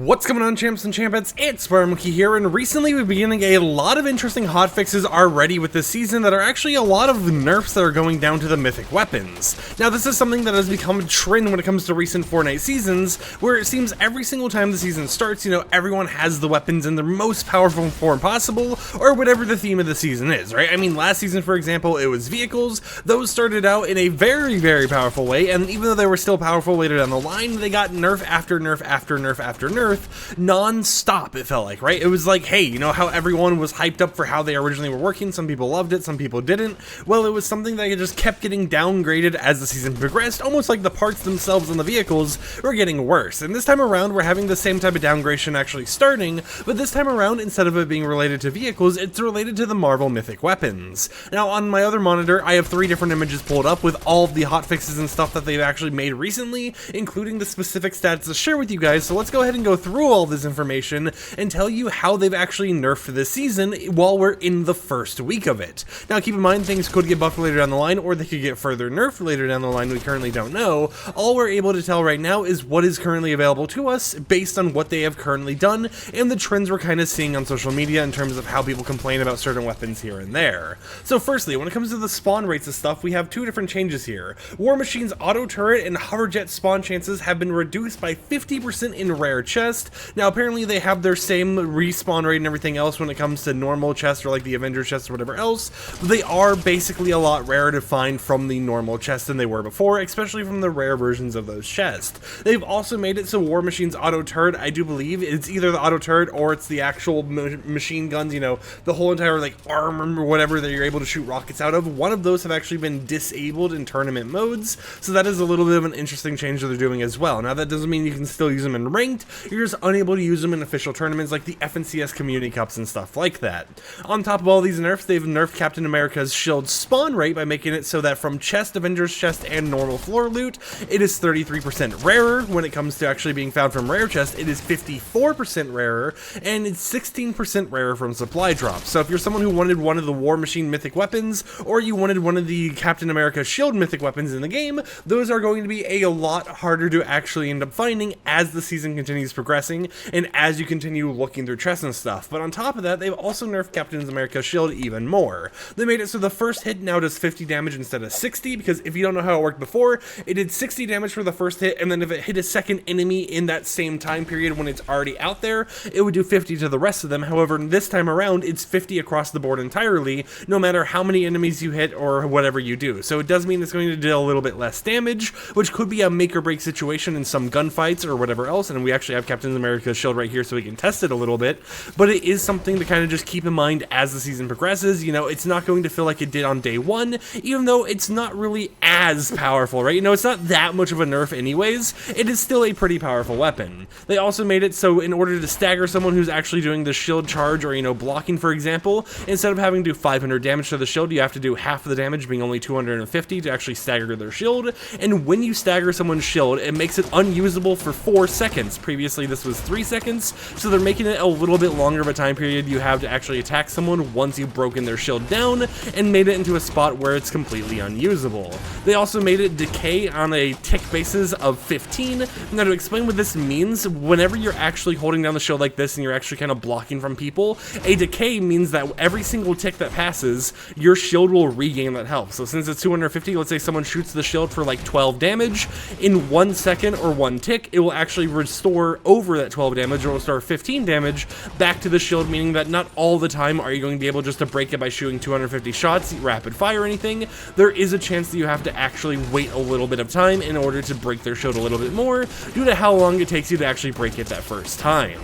What's going on, champs and champettes? It's FireMonkey here, and recently we've been getting a lot of interesting hotfixes already with this season that are actually a lot of nerfs that are going down to the mythic weapons. Now, this is something that has become a trend when it comes to recent Fortnite seasons, where it seems every single time the season starts, everyone has the weapons in their most powerful form possible, or whatever the theme of the season is, right? I mean, last season, for example, it was vehicles. Those started out in a very, very powerful way, and even though they were still powerful later down the line, they got nerf after nerf after nerf after nerf non-stop, it felt like, right? It was like, hey, you know how everyone was hyped up for how they originally were working? Some people loved it, some people didn't. Well, it was something that just kept getting downgraded as the season progressed, almost like the parts themselves on the vehicles were getting worse. And this time around, we're having the same type of downgradation actually starting, but this time around, instead of it being related to vehicles, it's related to the Marvel mythic weapons. Now, on my other monitor, I have 3 different images pulled up with all of the hotfixes and stuff that they've actually made recently, including the specific stats to share with you guys. So let's go ahead and go through all this information and tell you how they've actually nerfed this season while we're in the first week of it. Now, keep in mind, things could get buffed later down the line, or they could get further nerfed later down the line. We currently don't know. All we're able to tell right now is what is currently available to us based on what they have currently done and the trends we're kind of seeing on social media in terms of how people complain about certain weapons here and there. So firstly, when it comes to the spawn rates of stuff, we have 2 different changes here. War Machine's auto turret and hover jet spawn chances have been reduced by 50% in rare chest. Now, apparently they have their same respawn rate and everything else when it comes to normal chests or like the Avengers chest or whatever else, but they are basically a lot rarer to find from the normal chest than they were before, especially from the rare versions of those chests. They've also made it so War Machine's auto turret, I do believe it's either the auto turret or it's the actual machine guns, the whole entire like arm or whatever that you're able to shoot rockets out of. One of those have actually been disabled in tournament modes, so that is a little bit of an interesting change that they're doing as well. Now, that doesn't mean you can still use them in ranked, you're just unable to use them in official tournaments like the FNCS community cups and stuff like that. On top of all these nerfs, they've nerfed Captain America's shield spawn rate by making it so that from chest, Avengers chest, and normal floor loot, it is 33% rarer. When it comes to actually being found from rare chest, it is 54% rarer, and it's 16% rarer from supply drops. So if you're someone who wanted one of the War Machine mythic weapons, or you wanted one of the Captain America shield mythic weapons in the game, those are going to be a lot harder to actually end up finding as the season continues progressing and as you continue looking through chests and stuff. But on top of that, they've also nerfed Captain America's shield even more. They made it so the first hit now does 50 damage instead of 60, because if you don't know how it worked before, it did 60 damage for the first hit, and then if it hit a second enemy in that same time period when it's already out there, it would do 50 to the rest of them. However, this time around, it's 50 across the board entirely, no matter how many enemies you hit or whatever you do. So it does mean it's going to deal a little bit less damage, which could be a make or break situation in some gunfights or whatever else, and we actually have Captain America's shield right here so we can test it a little bit, but it is something to kind of just keep in mind as the season progresses. It's not going to feel like it did on day 1, even though it's not really as powerful, right? It's not that much of a nerf anyways. It is still a pretty powerful weapon. They also made it so in order to stagger someone who's actually doing the shield charge or, blocking, for example, instead of having to do 500 damage to the shield, you have to do half of the damage, being only 250 to actually stagger their shield. And when you stagger someone's shield, it makes it unusable for 4 seconds. Previously, this was 3 seconds, so they're making it a little bit longer of a time period you have to actually attack someone once you've broken their shield down and made it into a spot where it's completely unusable. They also made it decay on a tick basis of 15. Now, to explain what this means, whenever you're actually holding down the shield like this and you're actually kind of blocking from people, a decay means that every single tick that passes, your shield will regain that health. So since it's 250, let's say someone shoots the shield for like 12 damage, in 1 second or 1 tick, it will actually restore over that 12 damage, or will restore 15 damage back to the shield, meaning that not all the time are you going to be able just to break it by shooting 250 shots, rapid fire or anything. There is a chance that you have to actually wait a little bit of time in order to break their shield a little bit more, due to how long it takes you to actually break it that first time.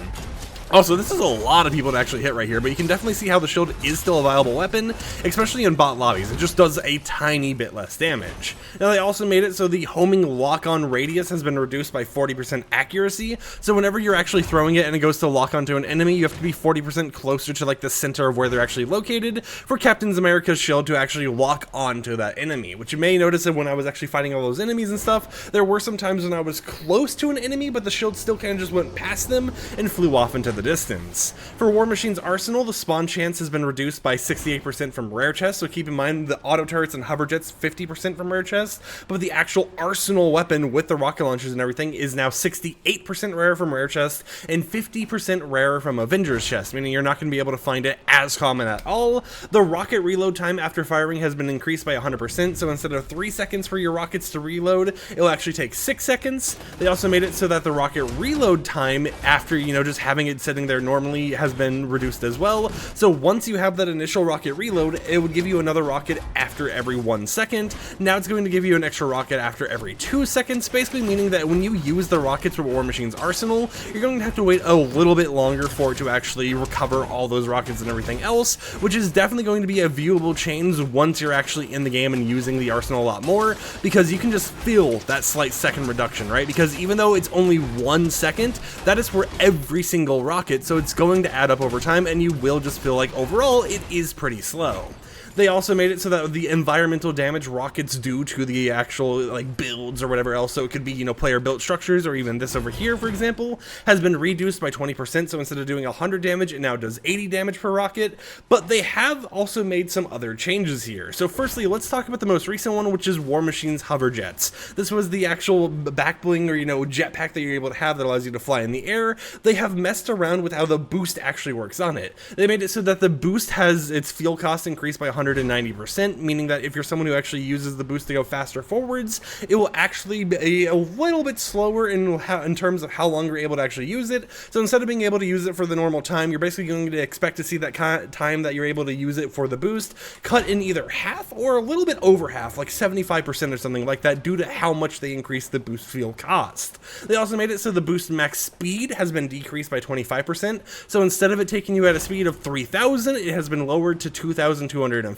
Also, this is a lot of people to actually hit right here, but you can definitely see how the shield is still a viable weapon, especially in bot lobbies. It just does a tiny bit less damage. Now, they also made it so the homing lock-on radius has been reduced by 40% accuracy, so whenever you're actually throwing it and it goes to lock onto an enemy, you have to be 40% closer to like the center of where they're actually located for Captain America's shield to actually lock onto that enemy, which you may notice that when I was actually fighting all those enemies and stuff, there were some times when I was close to an enemy, but the shield still kind of just went past them and flew off into the the distance. For War Machine's arsenal, the spawn chance has been reduced by 68% from rare chests, so keep in mind the auto turrets and hover jets 50% from rare chests, but the actual arsenal weapon with the rocket launchers and everything is now 68% rare from rare chests and 50% rarer from Avengers chests, meaning you're not going to be able to find it as common at all. The rocket reload time after firing has been increased by 100%, so instead of 3 seconds for your rockets to reload, it will actually take 6 seconds. They also made it so that the rocket reload time after, just having it sitting there normally has been reduced as well. So once you have that initial rocket reload, it would give you another rocket after every 1 second. Now it's going to give you an extra rocket after every 2 seconds, basically meaning that when you use the rockets from War Machine's arsenal, you're going to have to wait a little bit longer for it to actually recover all those rockets and everything else, which is definitely going to be a viewable change once you're actually in the game and using the arsenal a lot more, because you can just feel that slight second reduction, right? Because even though it's only 1 second, that is for every single rocket, so it's going to add up over time, and you will just feel like overall it is pretty slow. They also made it so that the environmental damage rockets do to the actual builds or whatever else, so it could be player built structures, or even this over here for example, has been reduced by 20%, so instead of doing 100 damage it now does 80 damage per rocket. But they have also made some other changes here. So firstly, let's talk about the most recent one, which is War Machine's hover jets. This was the actual back bling or jetpack that you're able to have that allows you to fly in the air. They have messed around with how the boost actually works on it. They made it so that the boost has its fuel cost increased by 190%, meaning that if you're someone who actually uses the boost to go faster forwards, it will actually be a little bit slower in terms of how long you're able to actually use it. So instead of being able to use it for the normal time, you're basically going to expect to see that time that you're able to use it for the boost cut in either half or a little bit over half, like 75% or something like that, due to how much they increase the boost fuel cost. They also made it so the boost max speed has been decreased by 25%, so instead of it taking you at a speed of 3,000, it has been lowered to 2,250,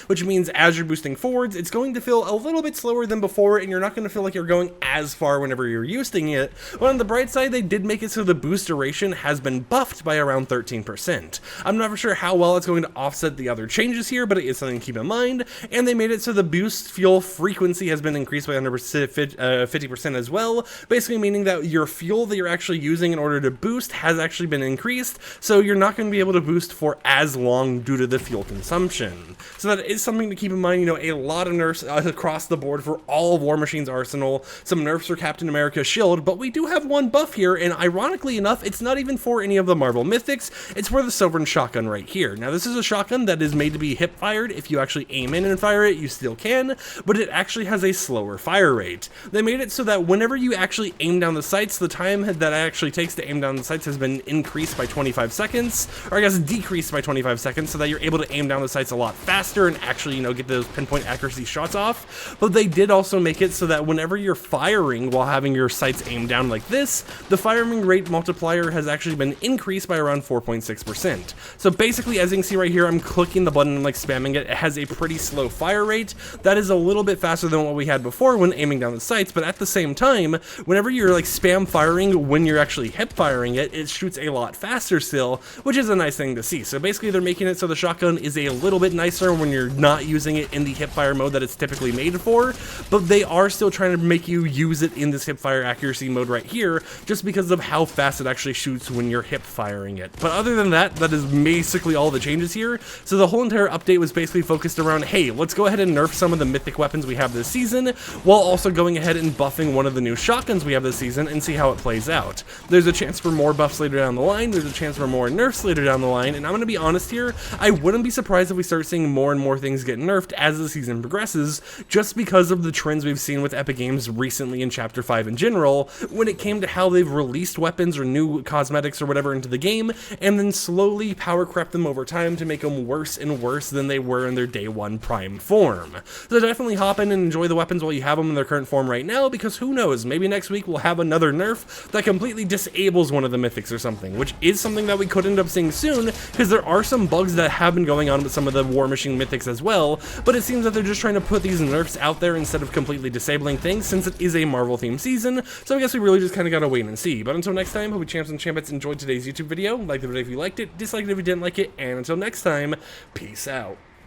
which means as you're boosting forwards, it's going to feel a little bit slower than before, and you're not going to feel like you're going as far whenever you're using it. But on the bright side, they did make it so the boost duration has been buffed by around 13%. I'm not for sure how well it's going to offset the other changes here, but it is something to keep in mind. And they made it so the boost fuel frequency has been increased by 50% as well, basically meaning that your fuel that you're actually using in order to boost has actually been increased, so you're not going to be able to boost for as long due to the fuel consumption. So that is something to keep in mind. A lot of nerfs across the board for all of War Machine's arsenal. Some nerfs for Captain America's shield, but we do have one buff here, and ironically enough, it's not even for any of the Marvel Mythics. It's for the Sovereign Shotgun right here. Now, this is a shotgun that is made to be hip-fired. If you actually aim in and fire it, you still can, but it actually has a slower fire rate. They made it so that whenever you actually aim down the sights, the time that it actually takes to aim down the sights has been increased by 25 seconds, or I guess decreased by 25 seconds, so that you're able to aim down the sights a lot faster and actually, get those pinpoint accuracy shots off. But they did also make it so that whenever you're firing while having your sights aimed down like this, the firing rate multiplier has actually been increased by around 4.6%. So basically, as you can see right here, I'm clicking the button and spamming it. It has a pretty slow fire rate. That is a little bit faster than what we had before when aiming down the sights, but at the same time, whenever you're spam firing when you're actually hip firing it, it shoots a lot faster still, which is a nice thing to see. So basically, they're making it so the shotgun is a little bit nicer when you're not using it in the hipfire mode that it's typically made for, but they are still trying to make you use it in this hipfire accuracy mode right here, just because of how fast it actually shoots when you're hip firing it. But other than that, that is basically all the changes here. So the whole entire update was basically focused around, hey, let's go ahead and nerf some of the mythic weapons we have this season, while also going ahead and buffing one of the new shotguns we have this season and see how it plays out. There's a chance for more buffs later down the line, there's a chance for more nerfs later down the line, and I'm gonna be honest here, I wouldn't be surprised if we start seeing more and more things get nerfed as the season progresses, just because of the trends we've seen with Epic Games recently in Chapter 5 in general, when it came to how they've released weapons or new cosmetics or whatever into the game, and then slowly power crept them over time to make them worse and worse than they were in their day one prime form. So definitely hop in and enjoy the weapons while you have them in their current form right now, because who knows, maybe next week we'll have another nerf that completely disables one of the mythics or something, which is something that we could end up seeing soon, because there are some bugs that have been going on with some of the War Machine mythics as well, but it seems that they're just trying to put these nerfs out there instead of completely disabling things, since it is a Marvel themed season, so I guess we really just kind of gotta wait and see. But until next time, hope you champs and champettes enjoyed today's YouTube video. Like the video if you liked it, dislike it if you didn't like it, and until next time, peace out.